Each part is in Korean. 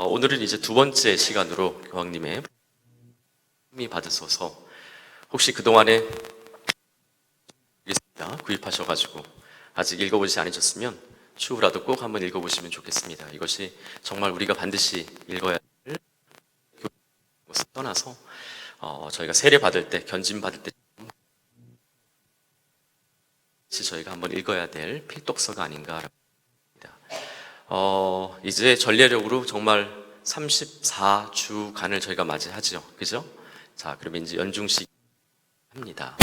오늘은 이제 두 번째 시간으로 교황님의 힘이 받으소서. 혹시 그동안에 구입하셔가지고 아직 읽어보지 않으셨으면 추후라도 꼭 한번 읽어보시면 좋겠습니다. 이것이 정말 우리가 반드시 읽어야 할 것을 떠나서 저희가 세례 받을 때, 견진 받을 때 저희가 한번 읽어야 될 필독서가 아닌가라고 합니다. 이제 전례력으로 정말 34주간을 저희가 맞이하죠. 그죠? 자, 그러면 이제 연중식 합니다.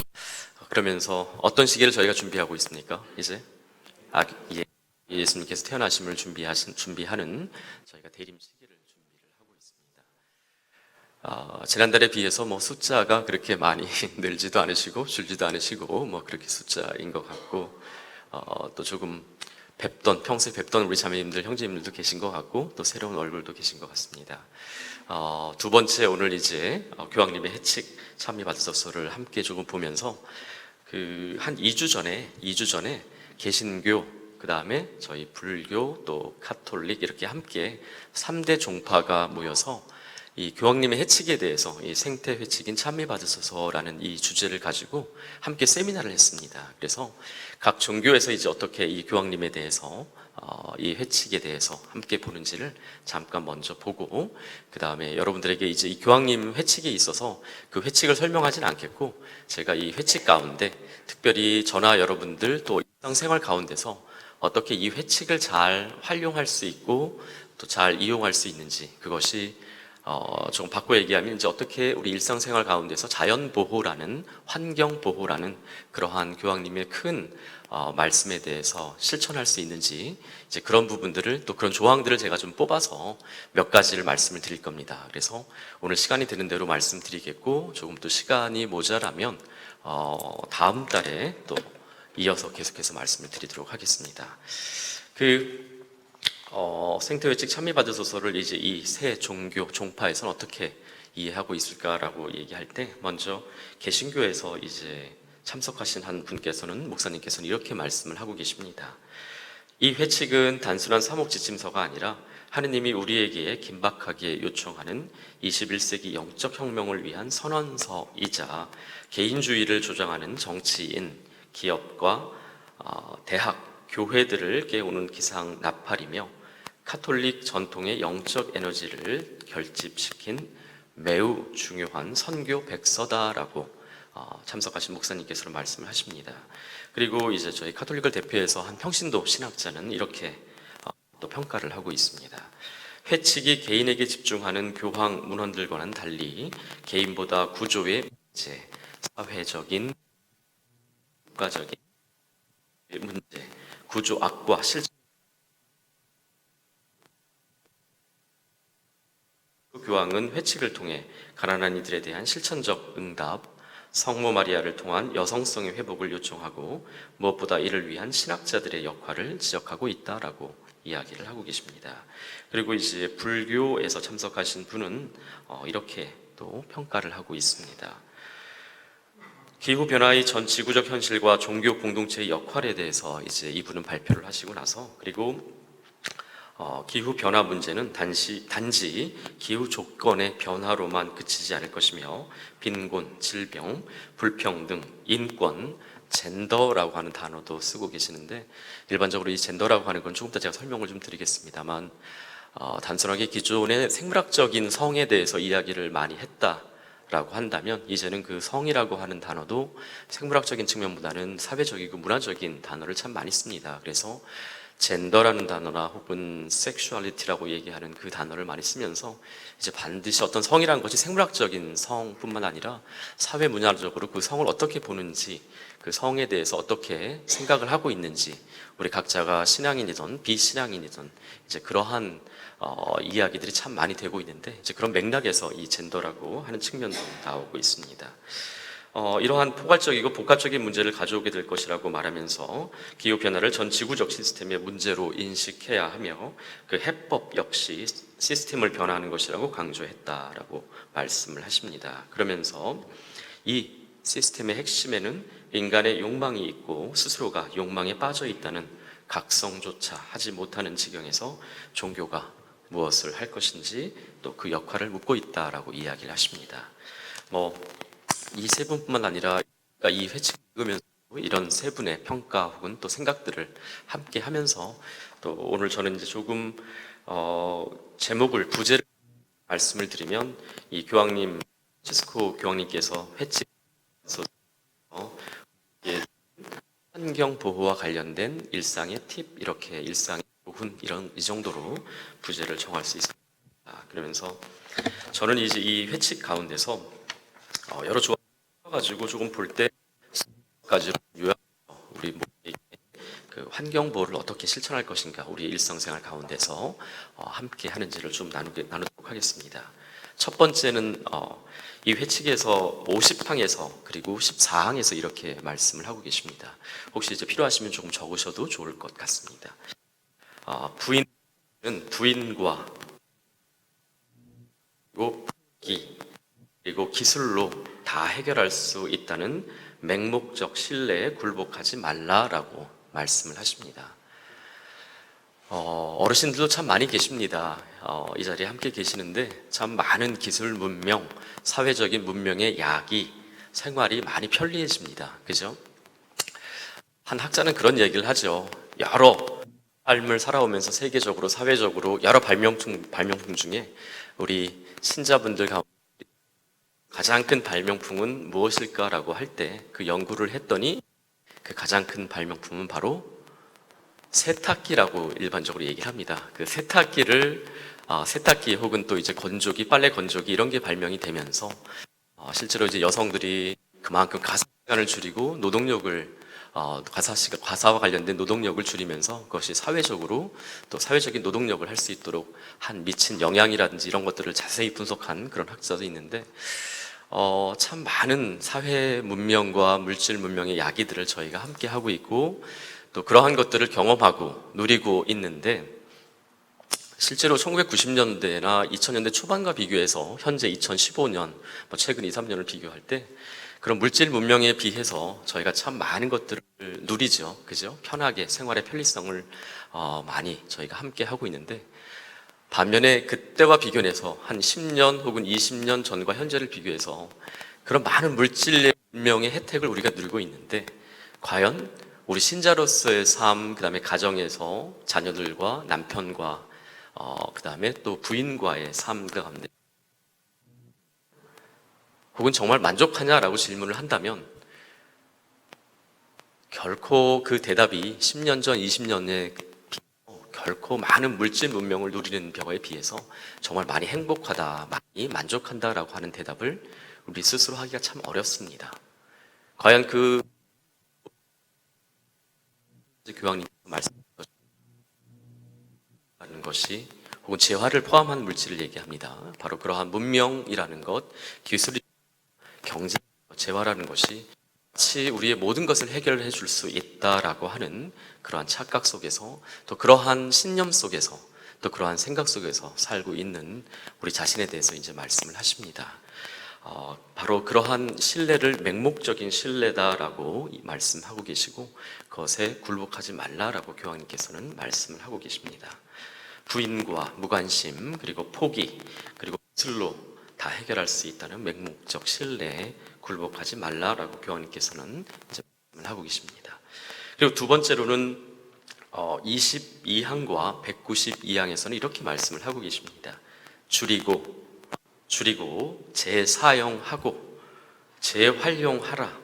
그러면서 어떤 시기를 저희가 준비하고 있습니까? 이제 예, 예수님께서 태어나심을 준비하는 저희가 대림 시기를 준비를 하고 있습니다. 지난달에 비해서 뭐 숫자가 그렇게 많이 늘지도 않으시고 줄지도 않으시고 뭐 그렇게 숫자인 것 같고 또 조금 평소에 뵙던 우리 자매님들, 형제님들도 계신 것 같고 또 새로운 얼굴도 계신 것 같습니다. 두 번째 오늘 이제 교황님의 해칙 참여 받으소서를 함께 조금 보면서 한 2주 전에 개신교, 그 다음에 저희 불교, 또 카톨릭 이렇게 함께 3대 종파가 모여서 이 교황님의 해칙에 대해서 이 생태 회칙인 참여 받으소서라는 이 주제를 가지고 함께 세미나를 했습니다. 그래서 각 종교에서 이제 어떻게 이 교황님에 대해서 이 회칙에 대해서 함께 보는지를 잠깐 먼저 보고, 그 다음에 여러분들에게 이제 이 교황님 회칙에 있어서 그 회칙을 설명하지는 않겠고, 제가 이 회칙 가운데 특별히 저나 여러분들 또 일상생활 가운데서 어떻게 이 회칙을 잘 활용할 수 있고 또 잘 이용할 수 있는지, 그것이 조금 바꿔 얘기하면 이제 어떻게 우리 일상생활 가운데서 자연 보호라는, 환경 보호라는 그러한 교황님의 큰 말씀에 대해서 실천할 수 있는지, 이제 그런 부분들을, 또 그런 조항들을 제가 좀 뽑아서 몇 가지를 말씀을 드릴 겁니다. 그래서 오늘 시간이 되는 대로 말씀드리겠고, 조금 또 시간이 모자라면 다음 달에 또 이어서 계속해서 말씀을 드리도록 하겠습니다. 생태회칙 참여받으소서를 이제 이 새 종교, 종파에서는 어떻게 이해하고 있을까라고 얘기할 때, 먼저 개신교에서 이제 참석하신 한 분께서는, 목사님께서는 이렇게 말씀을 하고 계십니다. 이 회칙은 단순한 사목지침서가 아니라 하느님이 우리에게 긴박하게 요청하는 21세기 영적 혁명을 위한 선언서이자 개인주의를 조장하는 정치인, 기업과 대학, 교회들을 깨우는 기상 나팔이며 카톨릭 전통의 영적 에너지를 결집시킨 매우 중요한 선교 백서다라고 참석하신 목사님께서는 말씀을 하십니다. 그리고 이제 저희 카톨릭을 대표해서 한 평신도 신학자는 이렇게 또 평가를 하고 있습니다. 회칙이 개인에게 집중하는 교황 문헌들과는 달리 개인보다 구조의 문제, 사회적인, 국가적인 문제, 구조 악과 실제 교황은 회칙을 통해 가난한 이들에 대한 실천적 응답, 성모 마리아를 통한 여성성의 회복을 요청하고 무엇보다 이를 위한 신학자들의 역할을 지적하고 있다라고 이야기를 하고 계십니다. 그리고 이제 불교에서 참석하신 분은 이렇게 또 평가를 하고 있습니다. 기후변화의 전 지구적 현실과 종교 공동체의 역할에 대해서 이제 이분은 발표를 하시고 나서, 그리고 기후 변화 문제는 단지 기후 조건의 변화로만 그치지 않을 것이며 빈곤, 질병, 불평등, 인권, 젠더라고 하는 단어도 쓰고 계시는데, 일반적으로 이 젠더라고 하는 건 조금 더 제가 설명을 좀 드리겠습니다만, 단순하게 기존의 생물학적인 성에 대해서 이야기를 많이 했다라고 한다면, 이제는 그 성이라고 하는 단어도 생물학적인 측면보다는 사회적이고 문화적인 단어를 참 많이 씁니다. 그래서 젠더라는 단어나 혹은 섹슈얼리티라고 얘기하는 그 단어를 많이 쓰면서 이제 반드시 어떤 성이라는 것이 생물학적인 성뿐만 아니라 사회 문화적으로 그 성을 어떻게 보는지, 그 성에 대해서 어떻게 생각을 하고 있는지, 우리 각자가 신앙인이든 비신앙인이든 이제 그러한 이야기들이 참 많이 되고 있는데, 이제 그런 맥락에서 이 젠더라고 하는 측면도 나오고 있습니다. 이러한 포괄적이고 복합적인 문제를 가져오게 될 것이라고 말하면서 기후변화를 전 지구적 시스템의 문제로 인식해야 하며 그 해법 역시 시스템을 변화하는 것이라고 강조했다라고 말씀을 하십니다. 그러면서 이 시스템의 핵심에는 인간의 욕망이 있고 스스로가 욕망에 빠져 있다는 각성조차 하지 못하는 지경에서 종교가 무엇을 할 것인지 또 그 역할을 묻고 있다라고 이야기를 하십니다. 뭐 이 세 분뿐만 아니라 이 회칙 읽으면서 이런 세 분의 평가 혹은 또 생각들을 함께 하면서 또 오늘 저는 이제 조금 제목을 부제를 말씀을 드리면 이 교황님 시스코 교황님께서 회칙에서 환경 보호와 관련된 일상의 팁 이렇게 일상의 교훈 이런 이 정도로 부제를 정할 수 있습니다. 그러면서 저는 이제 이 회칙 가운데서 여러 조항 가지고 조금 볼 때까지 요약 우리 모두에게 그 환경 보호를 어떻게 실천할 것인가 우리 일상생활 가운데서 함께 하는지를 좀 나누도록 하겠습니다. 첫 번째는 이 회칙에서 50항에서 그리고 14항에서 이렇게 말씀을 하고 계십니다. 혹시 이제 필요하시면 조금 적으셔도 좋을 것 같습니다. 부인은 부인과 그리고 포기 그리고 기술로 다 해결할 수 있다는 맹목적 신뢰에 굴복하지 말라라고 말씀을 하십니다. 어르신들도 참 많이 계십니다. 이 자리에 함께 계시는데 참 많은 기술 문명, 사회적인 문명의 야기, 생활이 많이 편리해집니다. 그죠? 한 학자는 그런 얘기를 하죠. 여러 삶을 살아오면서 세계적으로, 사회적으로 여러 발명품 중에 우리 신자분들 가운데 가장 큰 발명품은 무엇일까라고 할 때 그 연구를 했더니 그 가장 큰 발명품은 바로 세탁기라고 일반적으로 얘기를 합니다. 그 세탁기 혹은 또 이제 건조기, 빨래 건조기 이런 게 발명이 되면서 실제로 이제 여성들이 그만큼 가사 시간을 줄이고 노동력을 가사와 관련된 노동력을 줄이면서 그것이 사회적으로 또 사회적인 노동력을 할 수 있도록 한 미친 영향이라든지 이런 것들을 자세히 분석한 그런 학자도 있는데 참 많은 사회 문명과 물질 문명의 야기들을 저희가 함께 하고 있고 또 그러한 것들을 경험하고 누리고 있는데 실제로 1990년대나 2000년대 초반과 비교해서 현재 2015년 최근 2, 3년을 비교할 때 그런 물질 문명에 비해서 저희가 참 많은 것들을 누리죠. 그죠? 편하게 생활의 편리성을 많이 저희가 함께 하고 있는데 반면에 그때와 비교해서 한 10년 혹은 20년 전과 현재를 비교해서 그런 많은 물질 문명의 혜택을 우리가 누리고 있는데 과연 우리 신자로서의 삶, 그 다음에 가정에서 자녀들과 남편과 그 다음에 또 부인과의 삶 가운데 혹은 정말 만족하냐라고 질문을 한다면 결코 그 대답이 10년 전, 20년에 결코 많은 물질 문명을 누리는 벽에 비해서 정말 많이 행복하다, 많이 만족한다라고 하는 대답을 우리 스스로 하기가 참 어렵습니다. 과연 그 교황님 말씀하는 것이 혹은 재화를 포함한 물질을 얘기합니다. 바로 그러한 문명이라는 것, 기술이, 경제, 재화라는 것이 마치 우리의 모든 것을 해결해 줄 수 있다라고 하는 그러한 착각 속에서 또 그러한 신념 속에서 또 그러한 생각 속에서 살고 있는 우리 자신에 대해서 이제 말씀을 하십니다. 바로 그러한 신뢰를 맹목적인 신뢰다라고 말씀하고 계시고 그것에 굴복하지 말라라고 교황님께서는 말씀을 하고 계십니다. 부인과 무관심 그리고 포기 그리고 기술로 다 해결할 수 있다는 맹목적 신뢰에 굴복하지 말라라고 교황님께서는 이제 말씀을 하고 계십니다. 그리고 두 번째로는 22항과 192항에서는 이렇게 말씀을 하고 계십니다. 줄이고 재사용하고 재활용하라.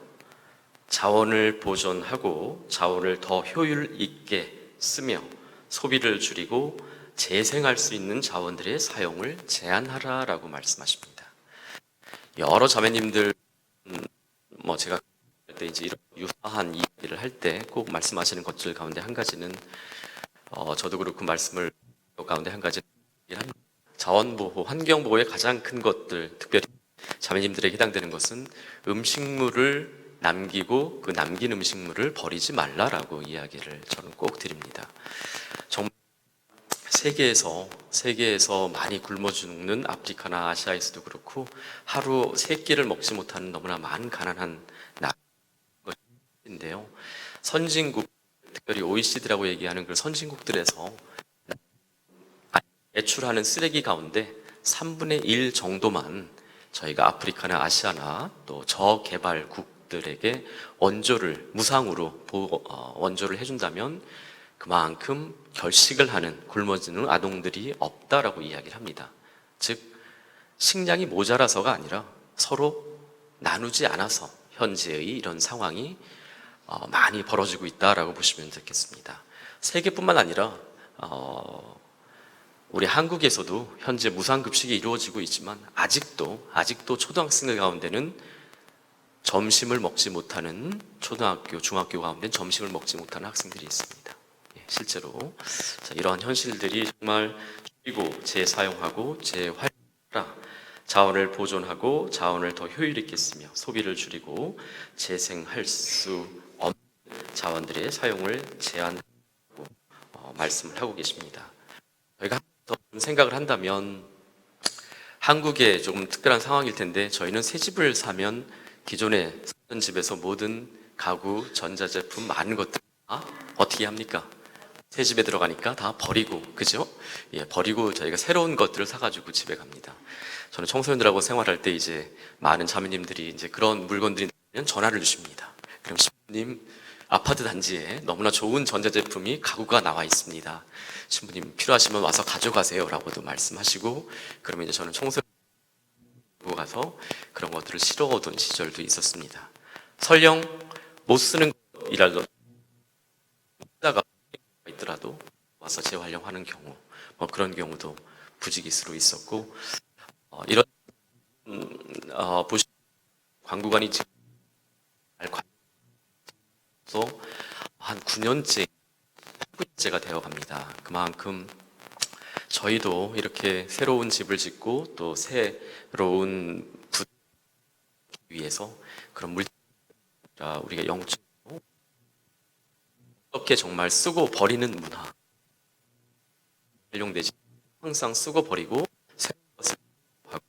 자원을 보존하고 자원을 더 효율 있게 쓰며 소비를 줄이고 재생할 수 있는 자원들의 사용을 제한하라라고 말씀하십니다. 여러 자매님들 제가 그때 이제 이런 유사한 이야기를 할 때 꼭 말씀하시는 것들 가운데 한 가지는 저도 그렇고 말씀을 가운데 한 가지는 자원보호, 환경보호의 가장 큰 것들, 특별히 자매님들에게 해당되는 것은 음식물을 남기고 그 남긴 음식물을 버리지 말라라고 이야기를 저는 꼭 드립니다. 정말 세계에서 많이 굶어 죽는 아프리카나 아시아에서도 그렇고 하루 3끼를 먹지 못하는 너무나 많은 가난한 나라인데요. 선진국, 특별히 OECD라고 얘기하는 그 선진국들에서 배출하는 쓰레기 가운데 3분의 1 정도만 저희가 아프리카나 아시아나 또 저개발국들에게 원조를 무상으로 원조를 해준다면 그만큼 결식을 하는 굶어지는 아동들이 없다라고 이야기를 합니다. 즉 식량이 모자라서가 아니라 서로 나누지 않아서 현재의 이런 상황이 많이 벌어지고 있다라고 보시면 되겠습니다. 세계뿐만 아니라 우리 한국에서도 현재 무상급식이 이루어지고 있지만 아직도 초등학생들 가운데는 점심을 먹지 못하는 초등학교, 중학교 가운데 점심을 먹지 못하는 학생들이 있습니다. 실제로 이러한 현실들이 정말 줄이고 재사용하고 재활용하라, 자원을 보존하고 자원을 더 효율 있게 쓰며 소비를 줄이고 재생할 수 없는 자원들의 사용을 제한하고 말씀을 하고 계십니다. 저희가 더 생각을 한다면 한국의 조금 특별한 상황일 텐데 저희는 새 집을 사면 기존에 살던 집에서 모든 가구, 전자제품 많은 것들 다 어떻게 합니까? 새 집에 들어가니까 다 버리고, 그죠? 버리고 저희가 새로운 것들을 사가지고 집에 갑니다. 저는 청소년들하고 생활할 때 이제 많은 자매님들이 이제 그런 물건들이 나오면 전화를 주십니다. 그럼 신부님, 아파트 단지에 너무나 좋은 전자제품이 가구가 나와 있습니다. 신부님 필요하시면 와서 가져가세요 라고도 말씀하시고, 그러면 이제 저는 청소년 가서 그런 것들을 실어오던 시절도 있었습니다. 설령 못 쓰는 일이라도 쓰다가 있더라도 와서 재활용하는 경우, 그런 경우도 부지기수로 있었고, 이런 보시 광고관이 지금 한 9년째 가 되어갑니다. 그만큼 저희도 이렇게 새로운 집을 짓고 또 새로운 위해서 그런 우리가 영적으로 어떻게 정말 쓰고 버리는 문화, 활용되지 항상 쓰고 버리고 새로운 것을 하고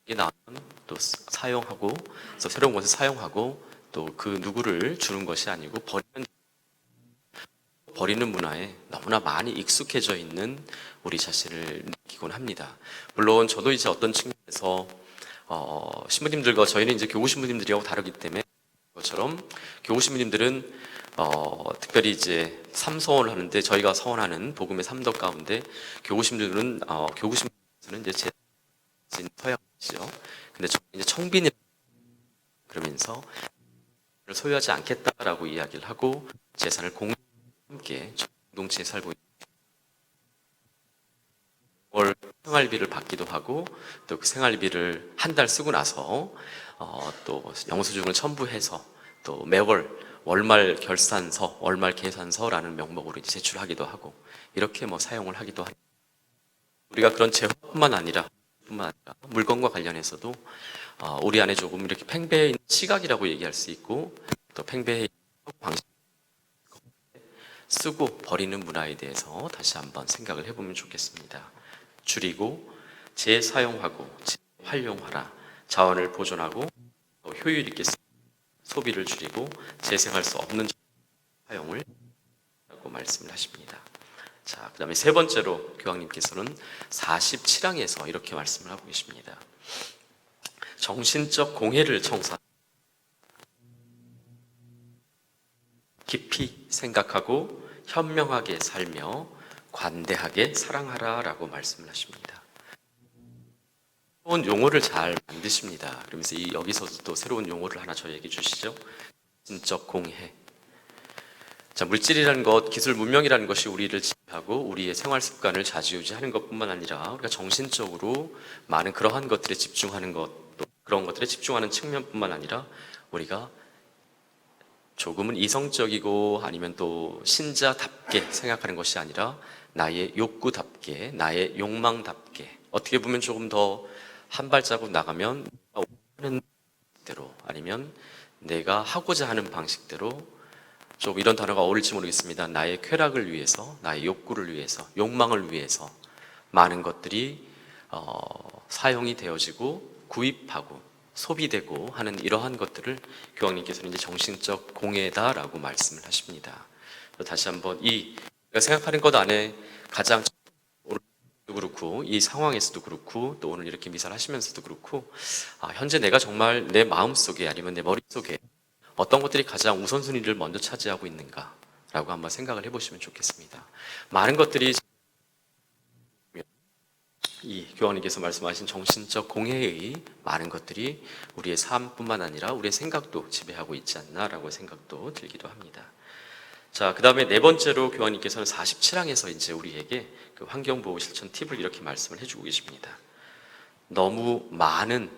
이게 나오면 또 사용하고 또 새로운 것을 사용하고 또 그 누구를 주는 것이 아니고 버리는 문화에 너무나 많이 익숙해져 있는 우리 자신을 느끼곤 합니다. 물론 저도 이제 어떤 측면에서 신부님들과 저희는 이제 교우 신부님들이하고 다르기 때문에 것처럼 교우 신부님들은 특별히 이제 삼서원을 하는데 저희가 서원하는 복음의 삼덕 가운데 교우 신부들은 교우 신부들은 이제 서양이죠. 근데 이제 청빈이 그러면서 소유하지 않겠다라고 이야기를 하고 재산을 함께 공동체에 살고 월 생활비를 받기도 하고 또 그 생활비를 한 달 쓰고 나서 또 영수증을 첨부해서 또 매월 월말 결산서, 월말 계산서라는 명목으로 이제 제출하기도 하고 이렇게 사용을 하기도 합니다. 우리가 그런 재화뿐만 아니라 물건과 관련해서도 우리 안에 조금 이렇게 팽배해 있는 시각이라고 얘기할 수 있고 또 팽배해 있는 방식, 쓰고 버리는 문화에 대해서 다시 한번 생각을 해보면 좋겠습니다. 줄이고 재사용하고 재활용하라, 자원을 보존하고 효율 있게 소비를 줄이고 재생할 수 없는 사용을 라고 말씀을 하십니다. 자, 그 다음에 세 번째로 교황님께서는 47항에서 이렇게 말씀을 하고 계십니다. 정신적 공해를 청산, 깊이 생각하고 현명하게 살며 관대하게 사랑하라 라고 말씀을 하십니다. 새로운 용어를 잘 만드십니다. 그러면서 여기서도 또 새로운 용어를 하나 저희에게 주시죠. 정신적 공해. 자, 물질이라는 것, 기술 문명이라는 것이 우리를 지배하고 우리의 생활 습관을 좌지우지하는 것뿐만 아니라 우리가 정신적으로 많은 그러한 것들에 집중하는 것, 또 그런 것들에 집중하는 측면뿐만 아니라 우리가 조금은 이성적이고 아니면 또 신자답게 생각하는 것이 아니라 나의 욕구답게, 나의 욕망답게, 어떻게 보면 조금 더 한 발자국 나가면 하는 대로 아니면 내가 하고자 하는 방식대로, 좀 이런 단어가 어울릴지 모르겠습니다. 나의 쾌락을 위해서, 나의 욕구를 위해서, 욕망을 위해서 많은 것들이 사용이 되어지고 구입하고 소비되고 하는 이러한 것들을 교황님께서는 이제 정신적 공해다라고 말씀을 하십니다. 다시 한번 이 생각하는 것 안에 가장 오늘도 그렇고 이 상황에서도 그렇고 또 오늘 이렇게 미사를 하시면서도 그렇고 현재 내가 정말 내 마음속에 아니면 내 머릿속에 어떤 것들이 가장 우선순위를 먼저 차지하고 있는가라고 한번 생각을 해보시면 좋겠습니다. 많은 것들이 이 교황님께서 말씀하신 정신적 공해의 많은 것들이 우리의 삶뿐만 아니라 우리의 생각도 지배하고 있지 않나라고 생각도 들기도 합니다. 자, 그 다음에 네 번째로 교황님께서는 47항에서 이제 우리에게 그 환경보호 실천 팁을 이렇게 말씀을 해주고 계십니다. 너무 많은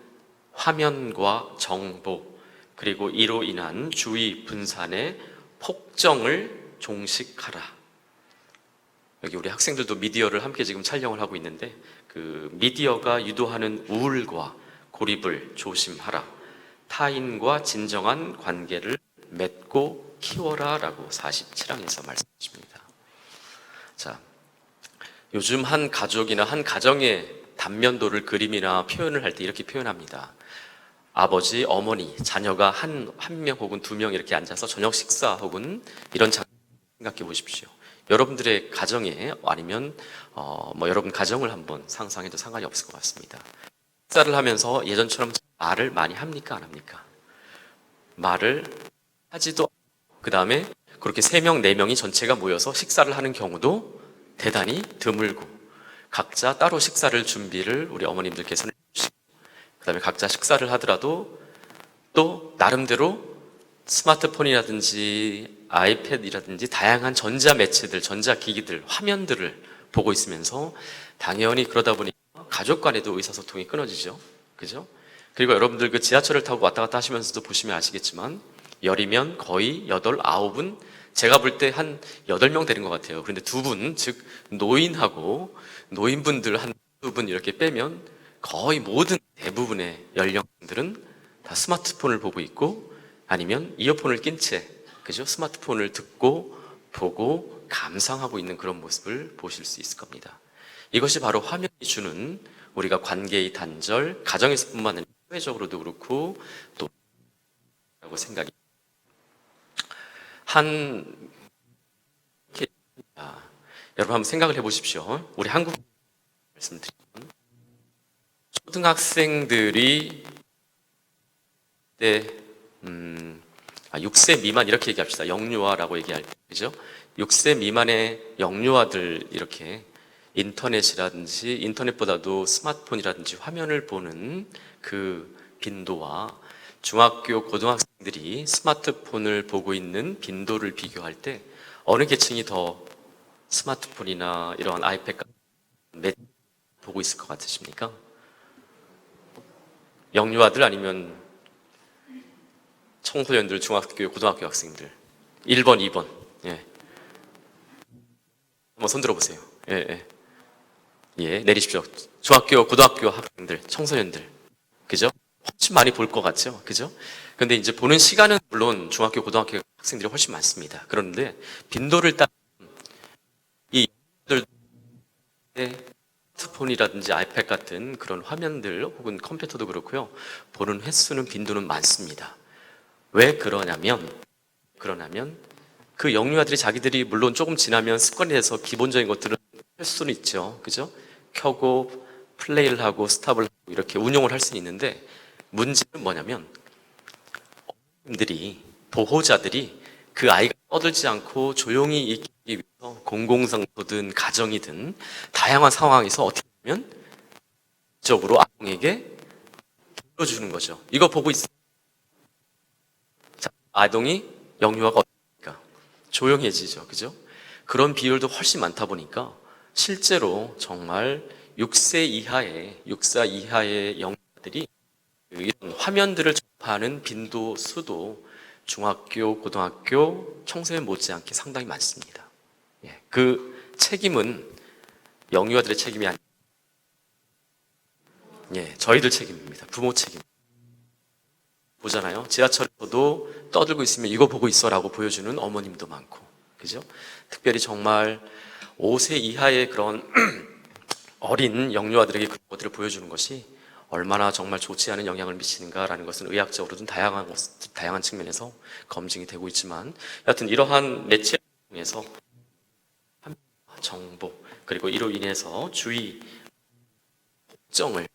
화면과 정보, 그리고 이로 인한 주의 분산의 폭정을 종식하라. 여기 우리 학생들도 미디어를 함께 지금 촬영을 하고 있는데 그 미디어가 유도하는 우울과 고립을 조심하라. 타인과 진정한 관계를 맺고 키워라 라고 47항에서 말씀하십니다. 자, 요즘 한 가족이나 한 가정의 단면도를 그림이나 표현을 할 때 이렇게 표현합니다. 아버지, 어머니, 자녀가 한 명 혹은 두 명 이렇게 앉아서 저녁 식사 혹은 이런 장면 생각해 보십시오. 여러분들의 가정에 아니면 여러분 가정을 한번 상상해도 상관이 없을 것 같습니다. 식사를 하면서 예전처럼 말을 많이 합니까? 안 합니까? 말을 하지도, 그 다음에 그렇게 3명, 4명이 전체가 모여서 식사를 하는 경우도 대단히 드물고, 각자 따로 식사를 준비를 우리 어머님들께서는 해주시고, 그 다음에 각자 식사를 하더라도 또 나름대로 스마트폰이라든지 아이패드라든지 다양한 전자매체들, 전자기기들, 화면들을 보고 있으면서 당연히 그러다 보니 가족 간에도 의사소통이 끊어지죠. 그죠? 그리고 여러분들 그 지하철을 타고 왔다 갔다 하시면서도 보시면 아시겠지만 열이면 거의 8, 9분, 제가 볼 때 한 8명 되는 것 같아요. 그런데 2분, 즉 노인하고 노인분들 한 2분 이렇게 빼면 거의 모든 대부분의 연령들은 다 스마트폰을 보고 있고 아니면 이어폰을 낀 채, 그죠? 스마트폰을 듣고 보고 감상하고 있는 그런 모습을 보실 수 있을 겁니다. 이것이 바로 화면이 주는 우리가 관계의 단절, 가정에서뿐만 아니라 사회적으로도 그렇고 또 라고 생각이 여러분 한번 생각을 해보십시오. 우리 한국 말씀드리면 초등학생들이 6세 미만 이렇게 얘기합시다. 영유아라고 얘기할 때, 그죠? 6세 미만의 영유아들 이렇게 인터넷이라든지 인터넷보다도 스마트폰이라든지 화면을 보는 그 빈도와 중학교 고등학생들이 스마트폰을 보고 있는 빈도를 비교할 때 어느 계층이 더 스마트폰이나 이런 아이패드 보고 있을 것 같으십니까? 영유아들 아니면 청소년들, 중학교, 고등학교 학생들. 1번, 2번. 예. 한번 손 들어보세요. 예, 예. 예, 내리십시오. 중학교, 고등학교 학생들, 청소년들. 그죠? 훨씬 많이 볼 것 같죠? 그죠? 근데 이제 보는 시간은 물론 중학교, 고등학교 학생들이 훨씬 많습니다. 그런데 빈도를 따르면 이 스마트폰이라든지 아이패드 같은 그런 화면들 혹은 컴퓨터도 그렇고요. 보는 횟수는 빈도는 많습니다. 왜 그러냐면 그 영유아들이 자기들이 물론 조금 지나면 습관이 돼서 기본적인 것들은 할 수는 있죠. 그죠? 켜고 플레이를 하고 스탑을 하고 이렇게 운용을 할 수는 있는데 문제는 뭐냐면 보호자들이 그 아이가 떠들지 않고 조용히 있기 위해서 공공장소든 가정이든 다양한 상황에서 어떻게 하면 적으로 아동에게 들려주는 거죠. 이거 보고 있어. 자, 아동이 영유아가 어떻습니까? 조용해지죠. 그죠? 그런 비율도 훨씬 많다 보니까 실제로 정말 6세 이하의 영유아들이 이런 화면들을 접하는 빈도 수도 중학교, 고등학교, 청소년 못지않게 상당히 많습니다. 예, 그 책임은 영유아들의 책임이 아니라 저희들 책임입니다. 부모 책임. 보잖아요. 지하철에서도 떠들고 있으면 이거 보고 있어라고 보여주는 어머님도 많고, 그죠? 특별히 정말 5세 이하의 그런 어린 영유아들에게 그런 것들을 보여주는 것이 얼마나 정말 좋지 않은 영향을 미치는가라는 것은 의학적으로든 다양한 측면에서 검증이 되고 있지만, 여하튼 이러한 매체를 통해서 정보 그리고 이로 인해서 주의 걱정을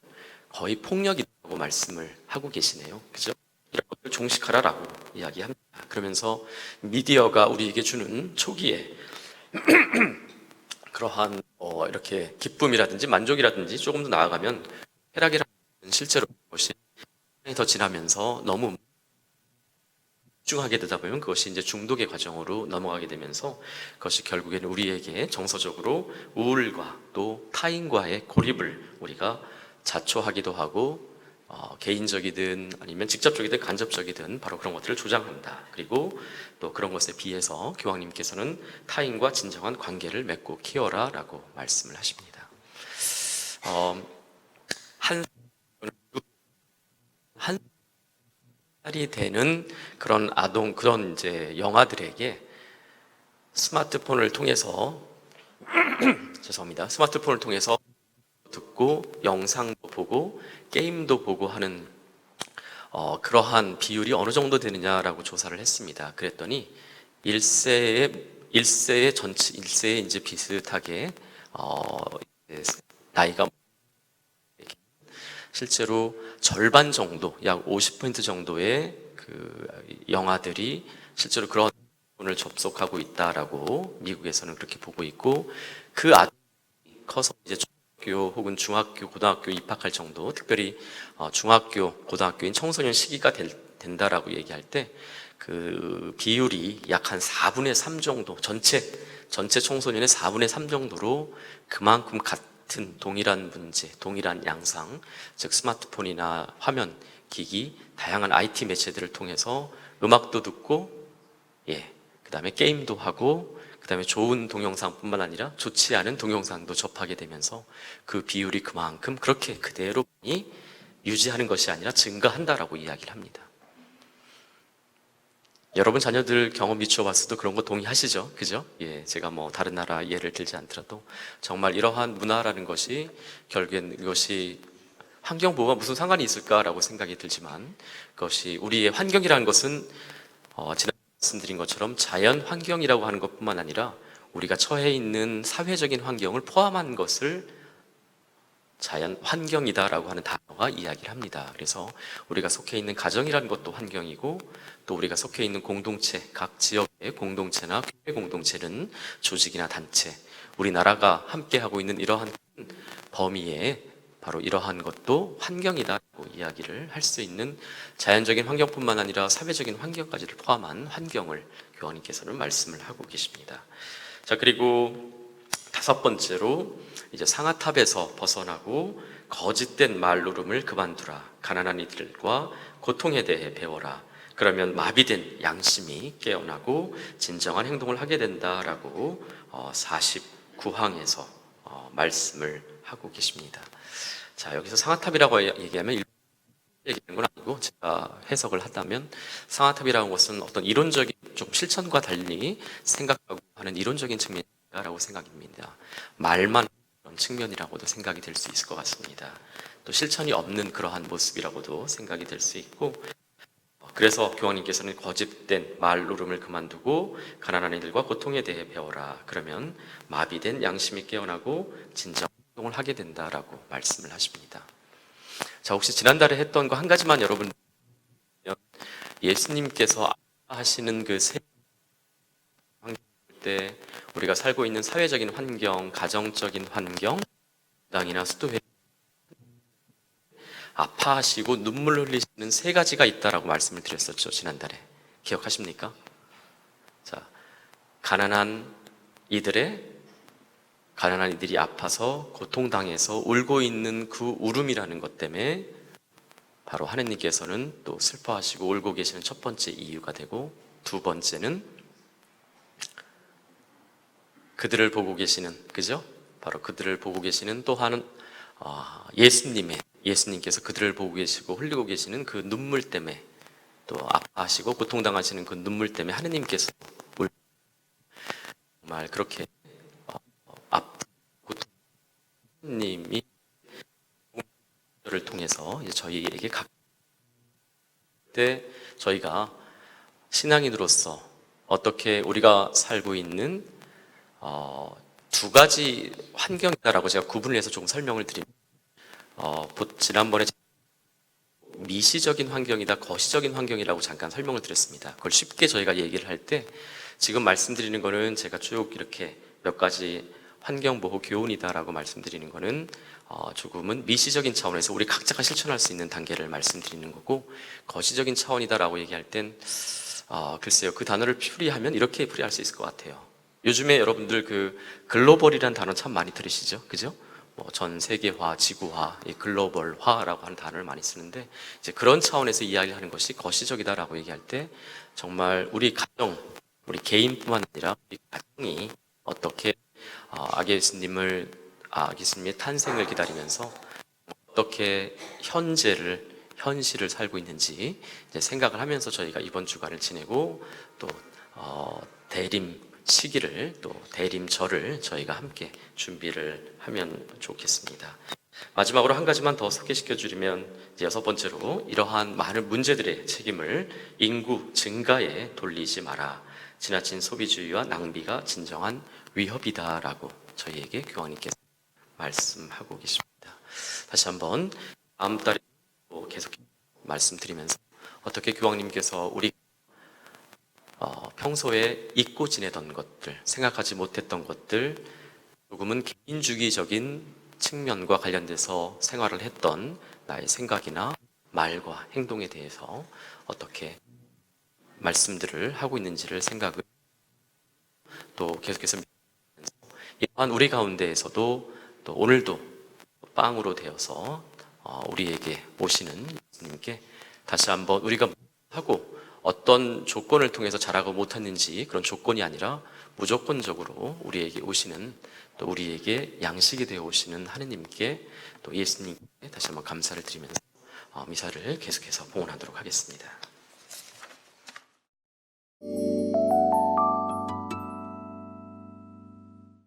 거의 폭력이라고 말씀을 하고 계시네요. 그죠? 이런 것을 종식하라라고 이야기합니다. 그러면서 미디어가 우리에게 주는 초기에 그러한 이렇게 기쁨이라든지 만족이라든지 조금 더 나아가면 쾌락이라는 실제로 것이 더 지나면서 너무 집중하게 되다 보면 그것이 이제 중독의 과정으로 넘어가게 되면서 그것이 결국에는 우리에게 정서적으로 우울과 또 타인과의 고립을 우리가 자초하기도 하고 개인적이든 아니면 직접적이든 간접적이든 바로 그런 것들을 조장한다. 그리고 또 그런 것에 비해서 교황님께서는 타인과 진정한 관계를 맺고 키워라라고 말씀을 하십니다. 한, 한 살이 되는 그런 아동 그런 이제 영아들에게 스마트폰을 통해서 죄송합니다. 스마트폰을 통해서 듣고 영상도 보고 게임도 보고 하는 그러한 비율이 어느 정도 되느냐라고 조사를 했습니다. 그랬더니 1세의 전체 1세에 이제 비슷하게 나이가 실제로 절반 정도, 약 50% 정도의 그 영아들이 실제로 그런 폰을 접속하고 있다라고 미국에서는 그렇게 보고 있고 그 아동이 커서 이제 중학교 혹은 중학교, 고등학교 입학할 정도, 특별히 중학교, 고등학교인 청소년 시기가 된다라고 얘기할 때 그 비율이 약 한 4분의 3 정도, 전체 청소년의 4분의 3 정도로 그만큼 같은 동일한 문제, 동일한 양상, 즉 스마트폰이나 화면, 기기, 다양한 IT 매체들을 통해서 음악도 듣고, 그 다음에 게임도 하고, 그 다음에 좋은 동영상뿐만 아니라 좋지 않은 동영상도 접하게 되면서 그 비율이 그만큼 그렇게 그대로 유지하는 것이 아니라 증가한다라고 이야기를 합니다. 여러분 자녀들 경험 미쳐봤어도 그런 거 동의하시죠? 그죠? 제가 뭐 다른 나라 예를 들지 않더라도 정말 이러한 문화라는 것이 결국엔 이것이 환경보호와 무슨 상관이 있을까라고 생각이 들지만 그것이 우리의 환경이라는 것은 지난 말씀드린 것처럼 자연 환경이라고 하는 것뿐만 아니라 우리가 처해 있는 사회적인 환경을 포함한 것을 자연 환경이다라고 하는 단어가 이야기를 합니다. 그래서 우리가 속해 있는 가정이라는 것도 환경이고 또 우리가 속해 있는 공동체, 각 지역의 공동체나 교회 공동체는 조직이나 단체, 우리나라가 함께하고 있는 이러한 범위에 바로 이러한 것도 환경이다라고 이야기를 할 수 있는 자연적인 환경뿐만 아니라 사회적인 환경까지를 포함한 환경을 교황님께서는 말씀을 하고 계십니다. 자, 그리고 5번째로 이제 상아탑에서 벗어나고 거짓된 말노름을 그만두라. 가난한 이들과 고통에 대해 배워라. 그러면 마비된 양심이 깨어나고 진정한 행동을 하게 된다라고 49항에서 말씀을 하고 계십니다. 자, 여기서 상아탑이라고 얘기하면 얘기하는 건 아니고 제가 해석을 한다면 상아탑이라는 것은 어떤 이론적인 좀 실천과 달리 생각하고 하는 이론적인 측면이라고 생각입니다. 말만 그런 측면이라고도 생각이 될 수 있을 것 같습니다. 또 실천이 없는 그러한 모습이라고도 생각이 될 수 있고 그래서 교황님께서는 거짓된 말노름을 그만두고 가난한 이들과 고통에 대해 배워라. 그러면 마비된 양심이 깨어나고 진정 행동을 하게 된다라고 말씀을 하십니다. 자, 혹시 지난달에 했던 거 한 가지만 여러분 예수님께서 하시는 그 세 환경 때 우리가 살고 있는 사회적인 환경, 가정적인 환경, 당이나 수도회 아파하시고 눈물 흘리시는 3가지가 있다라고 말씀을 드렸었죠. 지난달에 기억하십니까? 자, 가난한 이들이 아파서 고통당해서 울고 있는 그 울음이라는 것 때문에 바로 하느님께서는 또 슬퍼하시고 울고 계시는 첫 번째 이유가 되고, 두 번째는 그들을 보고 계시는, 그죠? 바로 그들을 보고 계시는 또 하는 예수님께서 그들을 보고 계시고 흘리고 계시는 그 눈물 때문에, 또 아파하시고 고통당하시는 그 눈물 때문에 하느님께서 정말 그렇게 하느님이 를 통해서 이제 저희에게 그때 저희가 신앙인으로서 어떻게 우리가 살고 있는 두 가지 환경이다라고 제가 구분을 해서 조금 설명을 드리면, 지난번에 미시적인 환경이다, 거시적인 환경이라고 잠깐 설명을 드렸습니다. 그걸 쉽게 저희가 얘기를 할 때, 지금 말씀드리는 거는 제가 쭉 이렇게 몇 가지 환경보호 교훈이다라고 말씀드리는 거는 조금은 미시적인 차원에서 우리 각자가 실천할 수 있는 단계를 말씀드리는 거고, 거시적인 차원이다라고 얘기할 땐 글쎄요, 그 단어를 풀이하면 이렇게 풀이할 수 있을 것 같아요. 요즘에 여러분들 그 글로벌이라는 단어 참 많이 들으시죠? 그죠? 뭐 전 세계화, 지구화, 이 글로벌화라고 하는 단어를 많이 쓰는데, 이제 그런 차원에서 이야기하는 것이 거시적이다라고 얘기할 때, 정말 우리 가정, 우리 개인뿐만 아니라 우리 가정이 어떻게 아기 예수님의 탄생을 기다리면서 어떻게 현실을 살고 있는지 이제 생각을 하면서 저희가 이번 주간을 지내고, 또 대림 시기를, 또 대림절을 저희가 함께 준비를 하면 좋겠습니다. 마지막으로 한 가지만 더 소개시켜 주려면, 이제 여섯 번째로, 이러한 많은 문제들의 책임을 인구 증가에 돌리지 마라. 지나친 소비주의와 낭비가 진정한 위협이다라고 저희에게 교황님께서 말씀하고 계십니다. 다시 한번 다음 달에 계속 말씀드리면서, 어떻게 교황님께서 우리 평소에 잊고 지내던 것들, 생각하지 못했던 것들, 조금은 개인주의적인 측면과 관련돼서 생활을 했던 나의 생각이나 말과 행동에 대해서 어떻게 말씀들을 하고 있는지를 생각을 또 계속해서 이러한 우리 가운데에서도 또 오늘도 빵으로 되어서 우리에게 오시는 예수님께 다시 한번 우리가 하고 어떤 조건을 통해서 자라고 못했는지, 그런 조건이 아니라 무조건적으로 우리에게 오시는, 또 우리에게 양식이 되어 오시는 하느님께, 또 예수님께 다시 한번 감사를 드리면서 미사를 계속해서 봉헌하도록 하겠습니다.